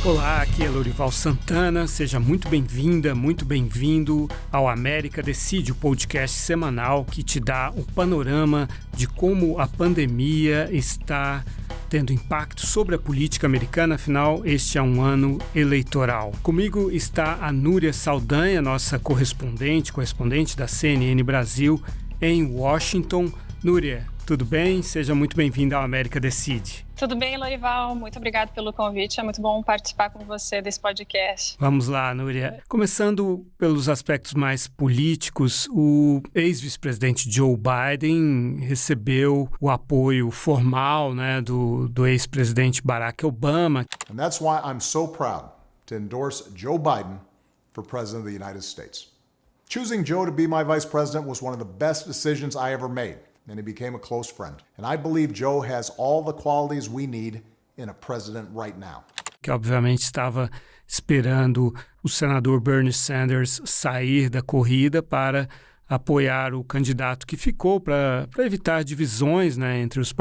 Olá, aqui é Lorival Santana, seja muito bem-vinda, muito bem-vindo ao América Decide, o podcast semanal que te dá o panorama de como a pandemia está tendo impacto sobre a política americana, afinal, este é um ano eleitoral. Comigo está a Núria Saldanha, nossa correspondente da CNN Brasil em Washington. Núria, tudo bem? Seja muito bem-vinda ao América Decide. Tudo bem, Lorival? Muito obrigado pelo convite. É muito bom participar com você desse podcast. Vamos lá, Núria. Começando pelos aspectos mais políticos, o ex-vice-presidente Joe Biden recebeu o apoio formal, do ex-presidente Barack Obama. And that's why I'm so proud to endorse Joe Biden for President of the United States. Choosing Joe to be my vice president was one of the best decisions I ever made. And he became a close friend. And I believe Joe has all the qualities we need in a president right now. Que obviamente estava esperando o senador Bernie Sanders sair da corrida para apoiar o candidato que ficou para evitar divisões, entre os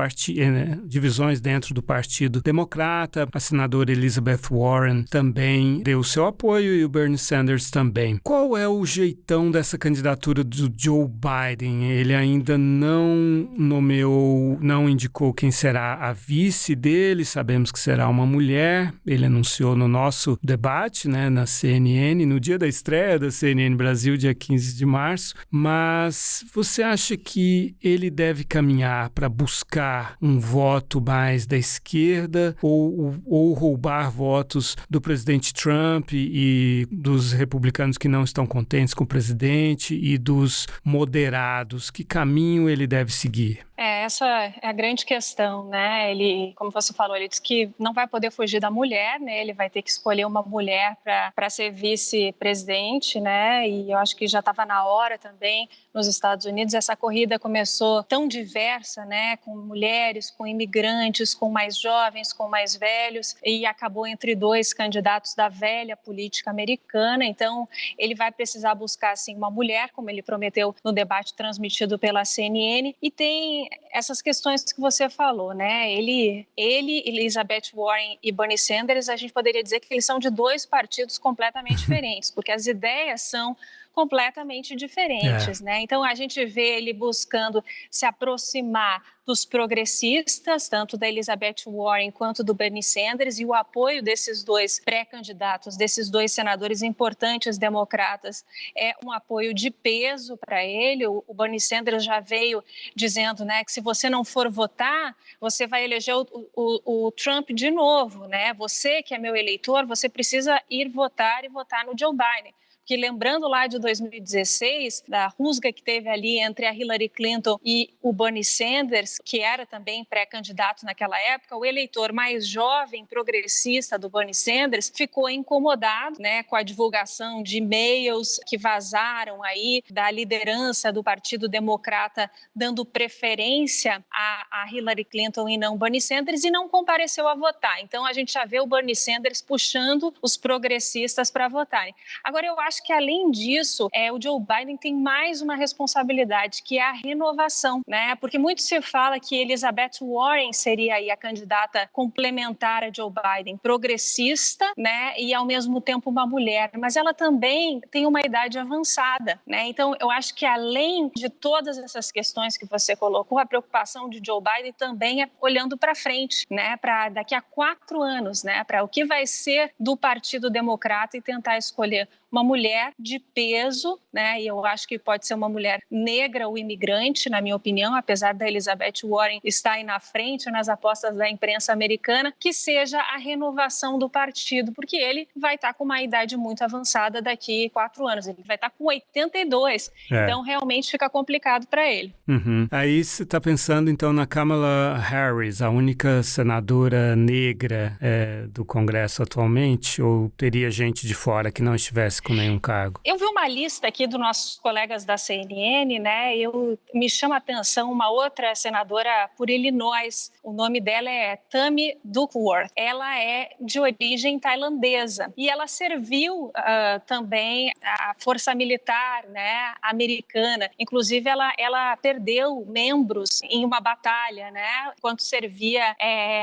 divisões dentro do Partido Democrata. A senadora Elizabeth Warren também deu seu apoio e o Bernie Sanders também. Qual é o jeitão dessa candidatura do Joe Biden? Ele ainda não nomeou, não indicou quem será a vice dele, sabemos que será uma mulher. Ele anunciou no nosso debate, na CNN, no dia da estreia da CNN Brasil, dia 15 de março. Mas você acha que ele deve caminhar para buscar um voto mais da esquerda ou roubar votos do presidente Trump e dos republicanos que não estão contentes com o presidente e dos moderados? Que caminho ele deve seguir? Essa é a grande questão, Ele, como você falou, ele disse que não vai poder fugir da mulher, Ele vai ter que escolher uma mulher para ser vice-presidente, E eu acho que já estava na hora também nos Estados Unidos. Essa corrida começou tão diversa, com mulheres, com imigrantes, com mais jovens, com mais velhos, e acabou entre dois candidatos da velha política americana. Então, ele vai precisar buscar, assim, uma mulher, como ele prometeu no debate transmitido pela CNN, e tem essas questões que você falou, Ele, Elizabeth Warren e Bernie Sanders, a gente poderia dizer que eles são de dois partidos completamente diferentes, porque as ideias são completamente diferentes, Então, a gente vê ele buscando se aproximar dos progressistas, tanto da Elizabeth Warren quanto do Bernie Sanders, e o apoio desses dois pré-candidatos, desses dois senadores importantes democratas, é um apoio de peso para ele. O Bernie Sanders já veio dizendo, que se você não for votar, você vai eleger o Trump de novo, Você que é meu eleitor, você precisa ir votar e votar no Joe Biden. Que lembrando lá de 2016, da rusga que teve ali entre a Hillary Clinton e o Bernie Sanders, que era também pré-candidato naquela época, o eleitor mais jovem, progressista do Bernie Sanders, ficou incomodado, com a divulgação de e-mails que vazaram aí da liderança do Partido Democrata, dando preferência a Hillary Clinton e não Bernie Sanders, e não compareceu a votar. Então, a gente já vê o Bernie Sanders puxando os progressistas para votarem. Agora, eu acho que, além disso, o Joe Biden tem mais uma responsabilidade, que é a renovação, Porque muito se fala que Elizabeth Warren seria aí a candidata complementar a Joe Biden, progressista, E, ao mesmo tempo, uma mulher. Mas ela também tem uma idade avançada, Então, eu acho que, além de todas essas questões que você colocou, a preocupação de Joe Biden também é olhando para frente, Para daqui a 4 anos, Para o que vai ser do Partido Democrata e tentar escolher uma mulher de peso, e eu acho que pode ser uma mulher negra ou imigrante, na minha opinião, apesar da Elizabeth Warren estar aí na frente nas apostas da imprensa americana, que seja a renovação do partido, porque ele vai estar com uma idade muito avançada daqui a 4 anos, ele vai estar com 82, então realmente fica complicado para ele. Uhum. Aí você está pensando então na Kamala Harris, a única senadora negra do Congresso atualmente, ou teria gente de fora que não estivesse com nenhum cargo. Eu vi uma lista aqui dos nossos colegas da CNN, né? Me chama a atenção uma outra senadora por Illinois. O nome dela é Tammy Duckworth. Ela é de origem tailandesa e ela serviu também a força militar, né, americana. Inclusive, ela perdeu membros em uma batalha, né, enquanto servia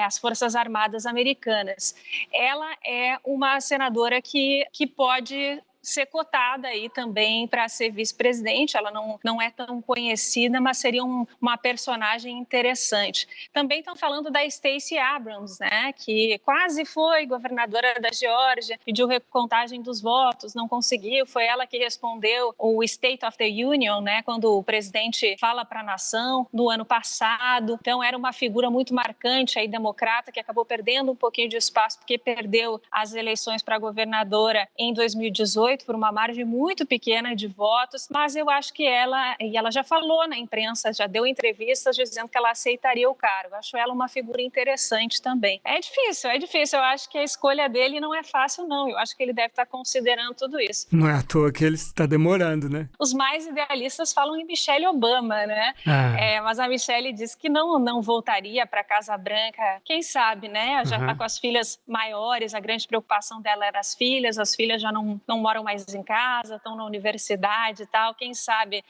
as Forças Armadas americanas. Ela é uma senadora que pode ser cotada aí também para ser vice-presidente. Ela não é tão conhecida, mas seria uma personagem interessante. Também estão falando da Stacey Abrams, né, que quase foi governadora da Geórgia, pediu recontagem dos votos, não conseguiu. Foi ela que respondeu o State of the Union, né, quando o presidente fala para a nação no ano passado. Então era uma figura muito marcante aí, democrata, que acabou perdendo um pouquinho de espaço porque perdeu as eleições para governadora em 2018 por uma margem muito pequena de votos, mas eu acho que ela já falou na imprensa, já deu entrevistas dizendo que ela aceitaria o cargo. Acho ela uma figura interessante também. É difícil. Eu acho que a escolha dele não é fácil, não. Eu acho que ele deve estar considerando tudo isso. Não é à toa que ele está demorando, né? Os mais idealistas falam em Michelle Obama, né? Mas a Michelle disse que não voltaria para a Casa Branca. Quem sabe, né? Já está com as filhas maiores, a grande preocupação dela era as filhas já não moram mais em casa, estão na universidade e tal. Quem sabe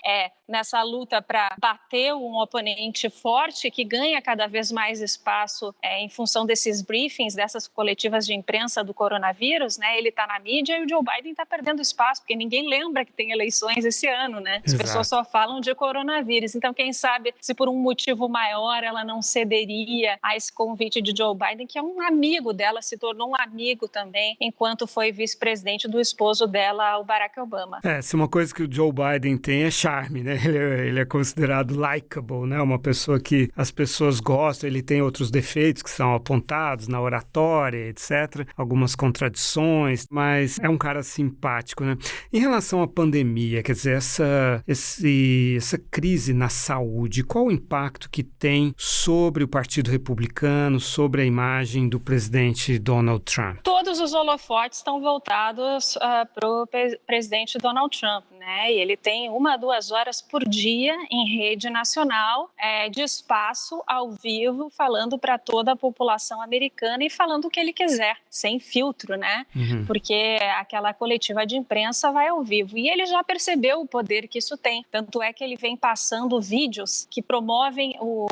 nessa luta para bater um oponente forte que ganha cada vez mais espaço em função desses briefings, dessas coletivas de imprensa do coronavírus, né? Ele está na mídia e o Joe Biden está perdendo espaço, porque ninguém lembra que tem eleições esse ano, né? As pessoas só falam de coronavírus. Então, quem sabe, se por um motivo maior ela não cederia a esse convite de Joe Biden, que é um amigo dela, se tornou um amigo também, enquanto foi vice-presidente do esposo dela, o Barack Obama. Se uma coisa que o Joe Biden tem é charme, né? Ele é considerado likable, né? Uma pessoa que as pessoas gostam. Ele tem outros defeitos que são apontados na oratória, etc. Algumas contradições, mas é um cara simpático, né? Em relação à pandemia, quer dizer, essa crise na saúde, qual o impacto que tem sobre o Partido Republicano, sobre a imagem do presidente Donald Trump? Todos os holofotes estão voltados para o presidente Donald Trump, né? E ele tem 1-2 horas por dia em rede nacional de espaço ao vivo, falando para toda a população americana e falando o que ele quiser, sem filtro, né? Porque aquela coletiva de imprensa vai ao vivo. E ele já percebeu o poder que isso tem. Tanto é que ele vem passando vídeos que promovem o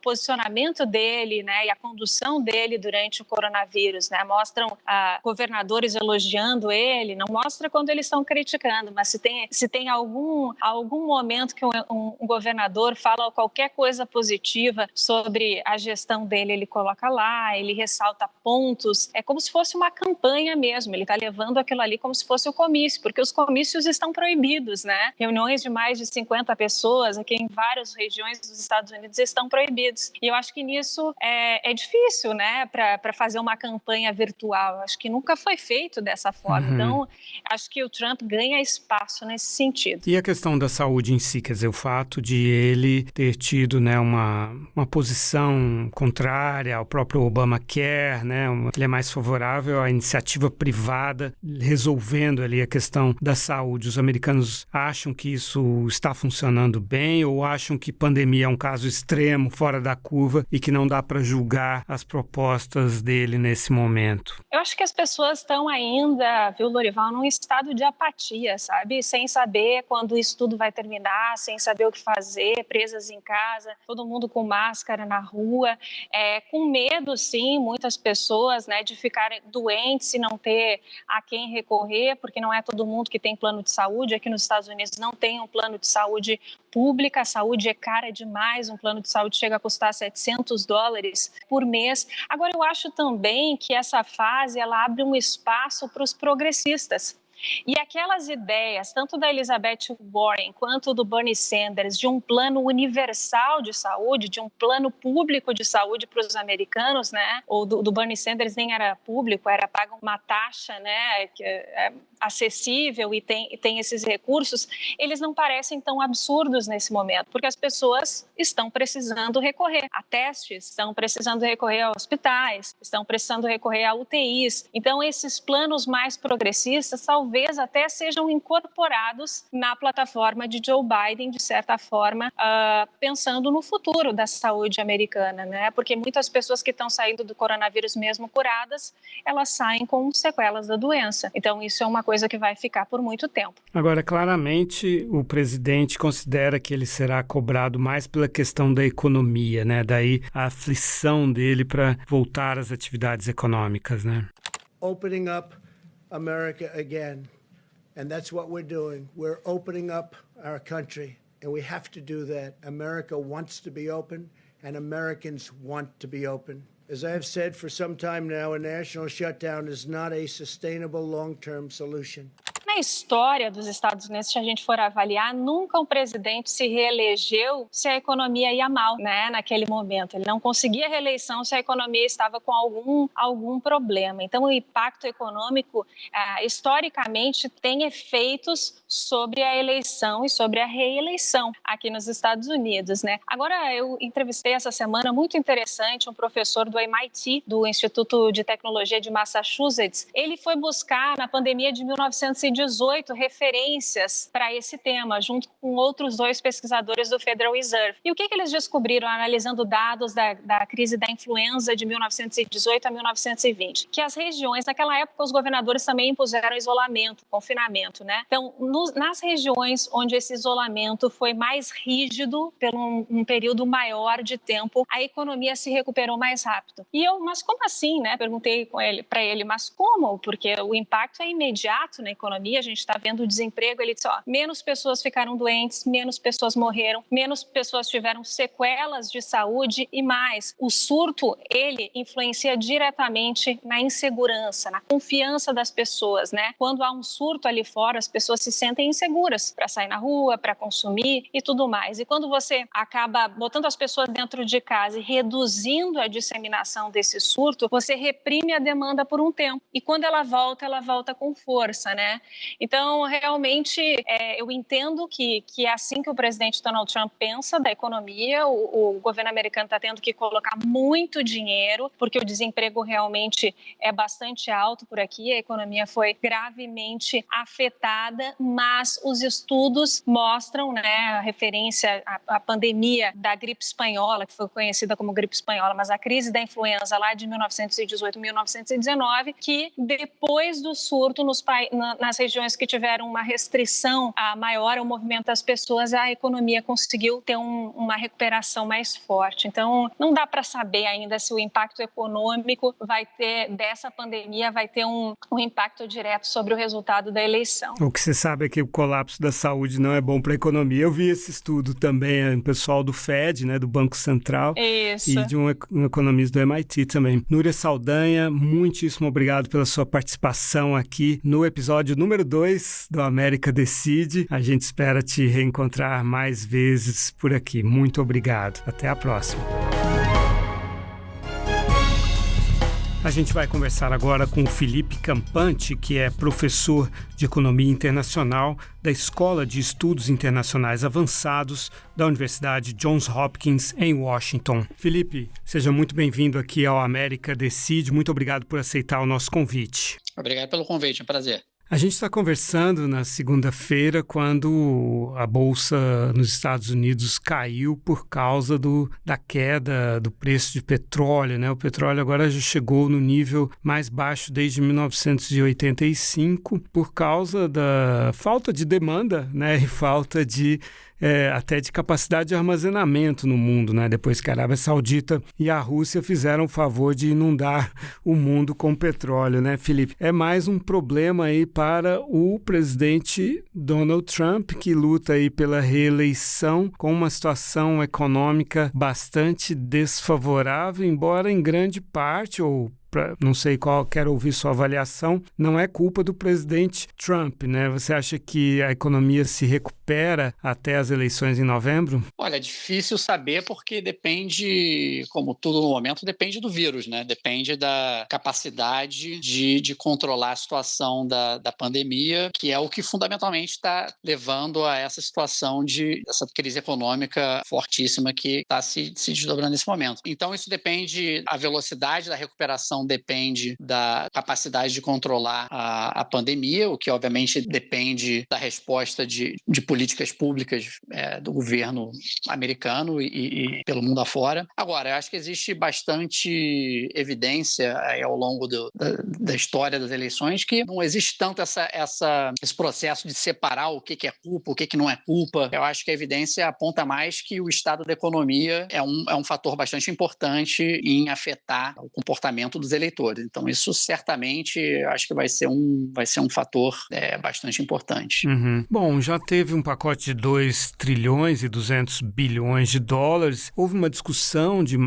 posicionamento dele, né? E a condução dele durante o coronavírus, né? Mostram governadores elogiando ele, não mostra quando eles estão criticando, mas se tem algum momento que um governador fala qualquer coisa positiva sobre a gestão dele, ele coloca lá, ele ressalta pontos, é como se fosse uma campanha mesmo, ele está levando aquilo ali como se fosse o comício, porque os comícios estão proibidos, né? Reuniões de mais de 50 pessoas aqui em várias regiões dos Estados Unidos estão proibidos, e eu acho que nisso é difícil, né, para fazer uma campanha virtual, acho que nunca foi feito dessa forma, então acho que o Trump ganha espaço nesse sentido. E a questão da saúde em si, quer dizer, o fato de ele ter tido, né, uma posição contrária ao próprio Obamacare, né, ele é mais favorável à iniciativa privada, resolvendo ali a questão da saúde. Os americanos acham que isso está funcionando bem ou acham que pandemia é um caso extremo, fora da curva e que não dá para julgar as propostas dele nesse momento? Eu acho que as pessoas estão ainda, viu, Lorival, num estado de apatia, sabe? Sem saber quando isso tudo vai terminar, sem saber o que fazer, presas em casa, todo mundo com máscara na rua, com medo, sim, muitas pessoas, né, de ficarem doentes e não ter a quem recorrer, porque não é todo mundo que tem plano de saúde. Aqui nos Estados Unidos não tem um plano de saúde pública, a saúde é cara demais, um plano de saúde chega a custar $700 por mês. Agora, eu acho também que essa fase, ela abre um espaço para os progressistas. E aquelas ideias, tanto da Elizabeth Warren quanto do Bernie Sanders, de um plano universal de saúde, de um plano público de saúde para os americanos, né? Ou do Bernie Sanders nem era público, era paga uma taxa, né? Que é acessível e tem esses recursos, eles não parecem tão absurdos nesse momento, porque as pessoas estão precisando recorrer a testes, estão precisando recorrer a hospitais, estão precisando recorrer a UTIs. Então, esses planos mais progressistas talvez talvez até sejam incorporados na plataforma de Joe Biden, de certa forma, pensando no futuro da saúde americana, né? Porque muitas pessoas que estão saindo do coronavírus mesmo curadas, elas saem com sequelas da doença. Então, isso é uma coisa que vai ficar por muito tempo. Agora, claramente, o presidente considera que ele será cobrado mais pela questão da economia, né? Daí a aflição dele para voltar às atividades econômicas, né? Opening up America again. And that's what we're doing. We're opening up our country. And we have to do that. America wants to be open, and Americans want to be open. As I have said for some time now, a national shutdown is not a sustainable long-term solution. Na história dos Estados Unidos, se a gente for avaliar, nunca um presidente se reelegeu se a economia ia mal, né, naquele momento. Ele não conseguia reeleição se a economia estava com algum problema. Então, o impacto econômico, historicamente, tem efeitos sobre a eleição e sobre a reeleição aqui nos Estados Unidos, né? Agora, eu entrevistei essa semana, muito interessante, um professor do MIT, do Instituto de Tecnologia de Massachusetts. Ele foi buscar, na pandemia de 1918, referências para esse tema, junto com outros 2 pesquisadores do Federal Reserve. E o que eles descobriram, analisando dados da crise da influenza de 1918 a 1920? Que as regiões, naquela época, os governadores também impuseram isolamento, confinamento, né? Então, nas regiões onde esse isolamento foi mais rígido, por um período maior de tempo, a economia se recuperou mais rápido. E eu, mas como assim, né? Perguntei para ele, mas como? Porque o impacto é imediato na economia, a gente está vendo o desemprego. Ele disse, menos pessoas ficaram doentes, menos pessoas morreram, menos pessoas tiveram sequelas de saúde e mais. O surto, ele influencia diretamente na insegurança, na confiança das pessoas, né? Quando há um surto ali fora, as pessoas se sentem inseguras para sair na rua, para consumir e tudo mais. E quando você acaba botando as pessoas dentro de casa e reduzindo a disseminação desse surto, você reprime a demanda por um tempo. E quando ela volta com força, né? Então, realmente, eu entendo que é assim que o presidente Donald Trump pensa da economia. O governo americano está tendo que colocar muito dinheiro, porque o desemprego realmente é bastante alto por aqui. A economia foi gravemente afetada, mas os estudos mostram, né, a referência à pandemia da gripe espanhola, que foi conhecida como gripe espanhola, mas a crise da influenza lá de 1918 e 1919, que depois do surto nas regiões que tiveram uma restrição maior ao movimento das pessoas, a economia conseguiu ter uma recuperação mais forte. Então, não dá para saber ainda se o impacto econômico dessa pandemia vai ter um impacto direto sobre o resultado da eleição. O que você sabe é que o colapso da saúde não é bom para a economia. Eu vi esse estudo também, o pessoal do Fed, né, do Banco Central. Isso. E de um economista do MIT também. Núria Saldanha, muitíssimo obrigado pela sua participação aqui no episódio número 2 do América Decide. A gente espera te reencontrar mais vezes por aqui. Muito obrigado. Até a próxima. A gente vai conversar agora com o Felipe Campante, que é professor de Economia Internacional da Escola de Estudos Internacionais Avançados da Universidade Johns Hopkins, em Washington. Felipe, seja muito bem-vindo aqui ao América Decide. Muito obrigado por aceitar o nosso convite. Obrigado pelo convite, é um prazer. A gente está conversando na segunda-feira quando a Bolsa nos Estados Unidos caiu por causa da queda do preço de petróleo, né? O petróleo agora já chegou no nível mais baixo desde 1985 por causa da falta de demanda, né? E falta até de capacidade de armazenamento no mundo, né? Depois que a Arábia Saudita e a Rússia fizeram o favor de inundar o mundo com petróleo, né, Felipe? É mais um problema aí para o presidente Donald Trump, que luta aí pela reeleição com uma situação econômica bastante desfavorável, embora em grande parte, não sei quero ouvir sua avaliação, não é culpa do presidente Trump, né? Você acha que a economia se recupera até as eleições em novembro? Olha, é difícil saber porque depende, como tudo no momento, depende do vírus, né? Depende da capacidade de controlar a situação da pandemia, que é o que fundamentalmente está levando a essa situação dessa crise econômica fortíssima que está se desdobrando nesse momento. Então, isso depende da velocidade da recuperação vacinação depende da capacidade de controlar a pandemia, o que obviamente depende da resposta de políticas públicas do governo americano e pelo mundo afora. Agora, eu acho que existe bastante evidência ao longo da história das eleições que não existe tanto esse processo de separar o que é culpa, o que não é culpa. Eu acho que a evidência aponta mais que o estado da economia é um fator bastante importante em afetar o comportamento dos eleitores. Então, isso certamente acho que vai ser um fator bastante importante. Uhum. Bom, já teve um pacote de 2 trilhões e 200 bilhões de dólares. Houve uma discussão de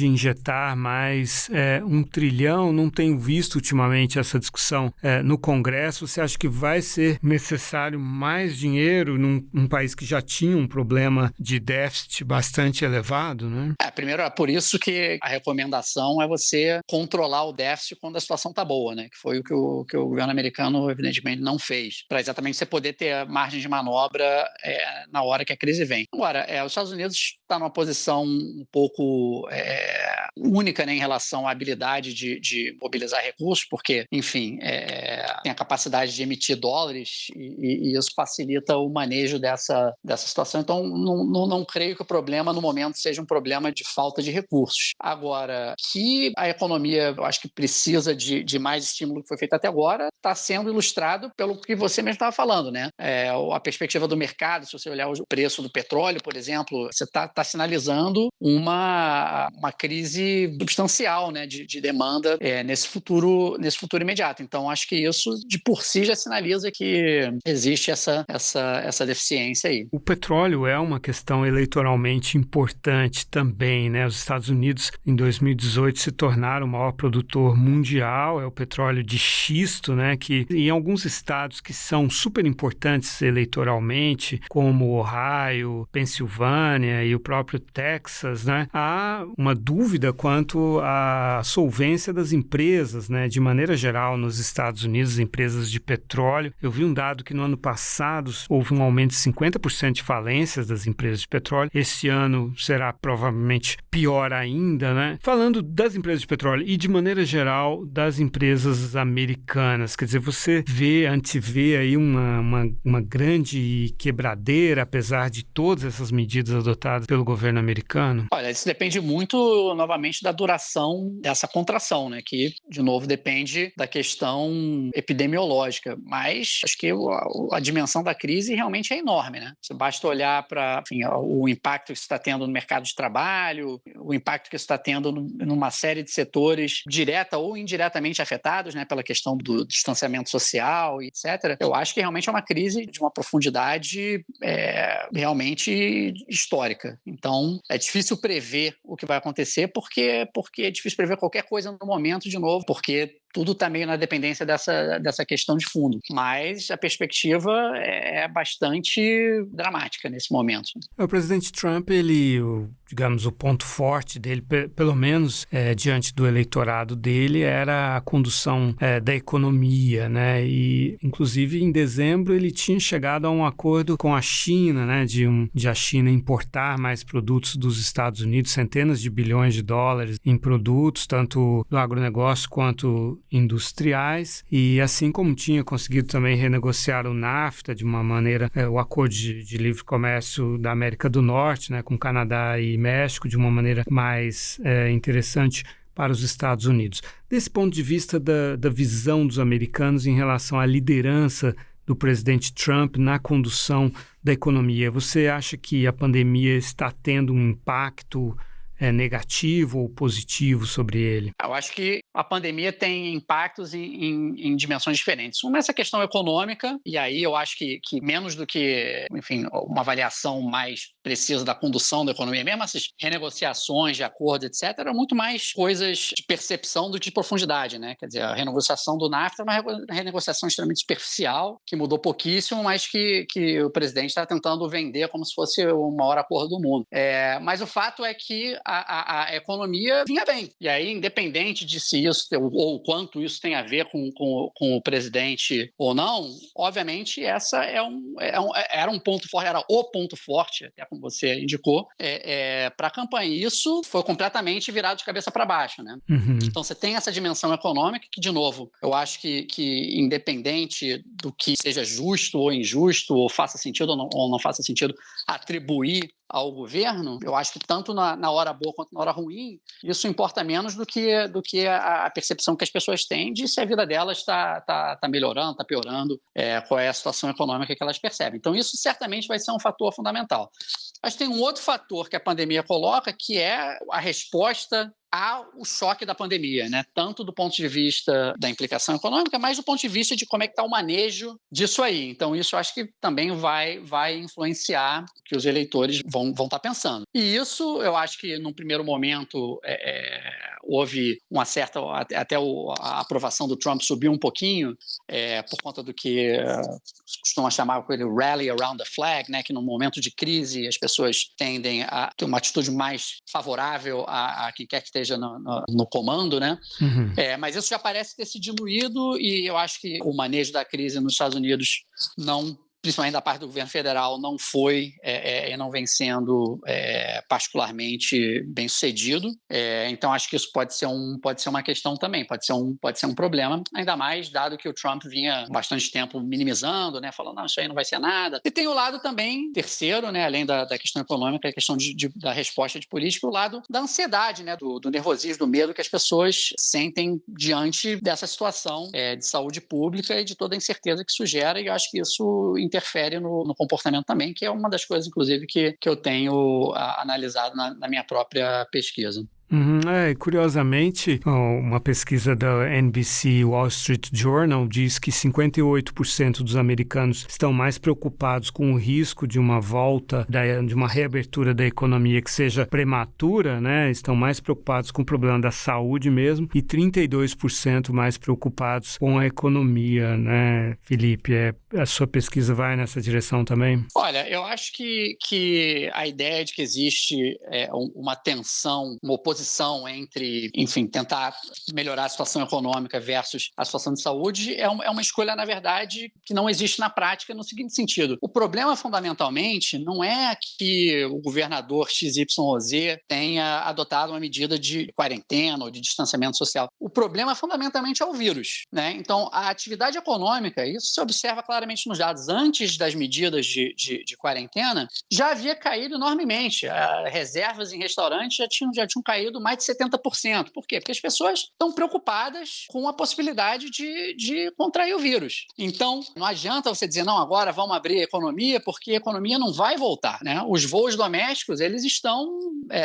injetar mais 1 trilhão. Não tenho visto ultimamente essa discussão no Congresso. Você acha que vai ser necessário mais dinheiro num país que já tinha um problema de déficit bastante elevado, né? Primeiro, é por isso que a recomendação é você controlar o déficit quando a situação está boa, né? Que foi o que o governo americano, evidentemente, não fez, para exatamente você poder ter margem de manobra na hora que a crise vem. Agora, os Estados Unidos está numa posição um pouco única, né, em relação à habilidade de mobilizar recursos, porque, enfim, tem a capacidade de emitir dólares e isso facilita o manejo dessa situação. Então, não creio que o problema, no momento, seja um problema de falta de recursos. Agora, que a economia, eu acho que precisa de mais estímulo que foi feito até agora, está sendo ilustrado pelo que você mesmo estava falando, né? A perspectiva do mercado, se você olhar o preço do petróleo, por exemplo, você está sinalizando uma crise substancial, né, de demanda nesse futuro imediato. Então, acho que isso, de por si, já sinaliza que existe essa deficiência aí. O petróleo é uma questão eleitoralmente importante também, né? Os Estados Unidos, em 2018, se tornaram o maior produtor mundial, é o petróleo de xisto, né? Que em alguns estados que são super importantes eleitoralmente, como Ohio, Pensilvânia e o próprio Texas, né? Há uma dúvida quanto à solvência das empresas, né? De maneira geral, nos Estados Unidos, empresas de petróleo. Eu vi um dado que no ano passado houve um aumento de 50% de falências das empresas de petróleo. Esse ano será provavelmente pior ainda, né? Falando das empresas de petróleo e, de maneira geral, das empresas americanas, quer dizer, você antevê aí uma grande quebradeira, apesar de todas essas medidas adotadas pelo governo americano? Olha, isso depende muito, novamente, da duração dessa contração, né? Que, de novo, depende da questão epidemiológica. Mas acho que a dimensão da crise realmente é enorme, né? Você basta olhar para o impacto que isso está tendo no mercado de trabalho, o impacto que isso está tendo numa série de setores direta ou indiretamente afetados, né, pela questão do distanciamento social, etc. Eu acho que realmente é uma crise de uma profundidade realmente histórica. Então, é difícil prever o que vai acontecer, porque é difícil prever qualquer coisa no momento, de novo, porque tudo está meio na dependência dessa questão de fundo. Mas a perspectiva é bastante dramática nesse momento. O presidente Trump, digamos, o ponto forte dele, pelo menos diante do eleitorado dele, era a condução da economia, né? E, inclusive, em dezembro, ele tinha chegado a um acordo com a China, né? De a China importar mais produtos dos Estados Unidos, centenas de bilhões de dólares em produtos, tanto do agronegócio quanto industriais, e assim como tinha conseguido também renegociar o NAFTA de uma maneira, o acordo de livre comércio da América do Norte, né, com Canadá e México, de uma maneira mais interessante para os Estados Unidos. Desse ponto de vista da visão dos americanos em relação à liderança do presidente Trump na condução da economia, você acha que a pandemia está tendo um impacto negativo ou positivo sobre ele? Eu acho que a pandemia tem impactos em dimensões diferentes. Uma é essa questão econômica, e aí eu acho que menos do que, enfim, uma avaliação mais precisa da condução da economia, mesmo essas renegociações de acordo, etc., eram muito mais coisas de percepção do que de profundidade, né? Quer dizer, a renegociação do NAFTA é uma renegociação extremamente superficial, que mudou pouquíssimo, mas que o presidente está tentando vender como se fosse o maior acordo do mundo. Mas o fato é que a economia vinha bem. E aí, independente de se isso, ou quanto isso tem a ver com o presidente ou não, obviamente, essa era um ponto forte, era o ponto forte, até como você indicou, para a campanha. E isso foi completamente virado de cabeça para baixo, né? Uhum. Então, você tem essa dimensão econômica que, de novo, eu acho que independente do que seja justo ou injusto, ou faça sentido ou não faça sentido atribuir ao governo, eu acho que tanto na hora boa quanto na hora ruim, isso importa menos do que a percepção que as pessoas têm de se a vida delas está melhorando, está piorando, qual é a situação econômica que elas percebem. Então, isso certamente vai ser um fator fundamental. Mas tem um outro fator que a pandemia coloca, que é a resposta ao choque da pandemia, né? Tanto do ponto de vista da implicação econômica, mas do ponto de vista de como é que está o manejo disso aí. Então, isso eu acho que também vai influenciar o que os eleitores vão estar pensando. E isso, eu acho que, num primeiro momento, houve uma certa... Até a aprovação do Trump subiu um pouquinho, por conta do que costuma chamar com ele rally around the flag, né? Que, num momento de crise, as pessoas tendem a ter uma atitude mais favorável a quem quer que esteja no comando, né? Uhum. Mas isso já parece ter se diluído e eu acho que o manejo da crise nos Estados Unidos principalmente da parte do governo federal, não foi e não vem sendo particularmente bem sucedido. Então, acho que isso pode ser uma questão também, pode ser um problema, ainda mais dado que o Trump vinha bastante tempo minimizando, né, falando, não, isso aí não vai ser nada. E tem o lado também, terceiro, né, além da questão econômica, a questão da resposta de política, o lado da ansiedade, né, do nervosismo, do medo que as pessoas sentem diante dessa situação de saúde pública e de toda a incerteza que isso gera, e eu acho que isso interfere no comportamento também, que é uma das coisas, inclusive, que eu tenho analisado na minha própria pesquisa. Curiosamente, uma pesquisa da NBC Wall Street Journal diz que 58% dos americanos estão mais preocupados com o risco de uma volta, de uma reabertura da economia que seja prematura, né? Estão mais preocupados com o problema da saúde mesmo, e 32% mais preocupados com a economia, né, Felipe? A sua pesquisa vai nessa direção também? Olha, eu acho que a ideia de que existe uma tensão, uma oposição entre, enfim, tentar melhorar a situação econômica versus a situação de saúde é uma escolha, na verdade, que não existe na prática no seguinte sentido. O problema, fundamentalmente, não é que o governador XYZ tenha adotado uma medida de quarentena ou de distanciamento social. O problema, fundamentalmente, é o vírus, né? Então, a atividade econômica, isso se observa claramente nos dados, antes das medidas de quarentena, já havia caído enormemente. Reservas em restaurantes já tinham caído mais de 70%. Por quê? Porque as pessoas estão preocupadas com a possibilidade de contrair o vírus. Então, não adianta você dizer, não, agora vamos abrir a economia, porque a economia não vai voltar, né? Os voos domésticos, eles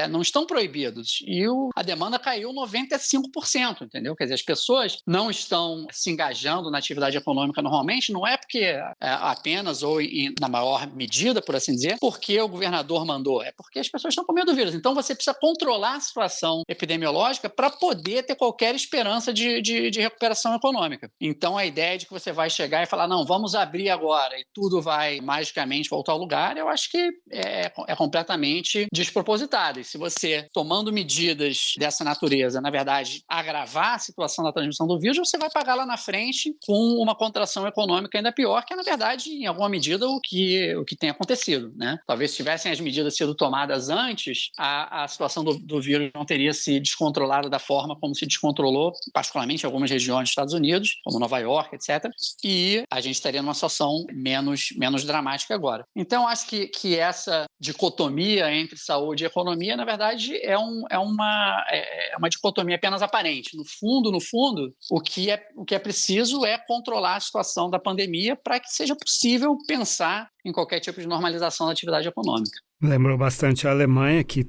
não estão proibidos. E a demanda caiu 95%, entendeu? Quer dizer, as pessoas não estão se engajando na atividade econômica normalmente, não é porque apenas, ou na maior medida, por assim dizer, porque o governador mandou, é porque as pessoas estão com medo do vírus. Então, você precisa controlar a situação epidemiológica para poder ter qualquer esperança de recuperação econômica. Então, a ideia de que você vai chegar e falar, não, vamos abrir agora e tudo vai magicamente voltar ao lugar, eu acho que é completamente despropositado. E se você, tomando medidas dessa natureza, na verdade, agravar a situação da transmissão do vírus, você vai pagar lá na frente com uma contração econômica ainda pior, que é, na verdade, em alguma medida, o que tem acontecido, né? Talvez se tivessem as medidas sido tomadas antes, a situação do vírus não teria se descontrolado da forma como se descontrolou, particularmente em algumas regiões dos Estados Unidos, como Nova York, etc. E a gente estaria numa situação menos dramática agora. Então, acho que essa dicotomia entre saúde e economia, na verdade, é uma dicotomia apenas aparente. No fundo, o que é preciso é controlar a situação da pandemia para que seja possível pensar em qualquer tipo de normalização da atividade econômica. Lembrou bastante a Alemanha, que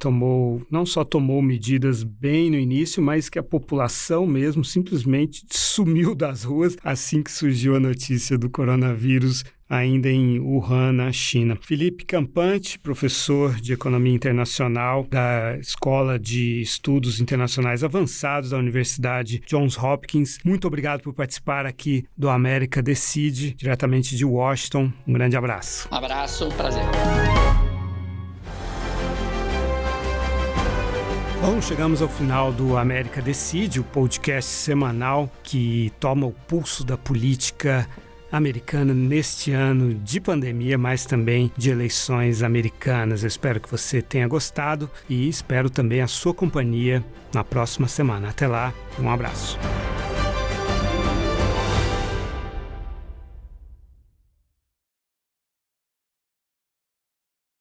não só tomou medidas bem no início, mas que a população mesmo simplesmente sumiu das ruas assim que surgiu a notícia do coronavírus, ainda em Wuhan, na China. Felipe Campante, professor de Economia Internacional da Escola de Estudos Internacionais Avançados da Universidade Johns Hopkins, muito obrigado por participar aqui do América Decide, diretamente de Washington. Um grande abraço. Um abraço, prazer. Então, chegamos ao final do América Decide, o podcast semanal que toma o pulso da política americana neste ano de pandemia, mas também de eleições americanas. Eu espero que você tenha gostado e espero também a sua companhia na próxima semana. Até lá, um abraço.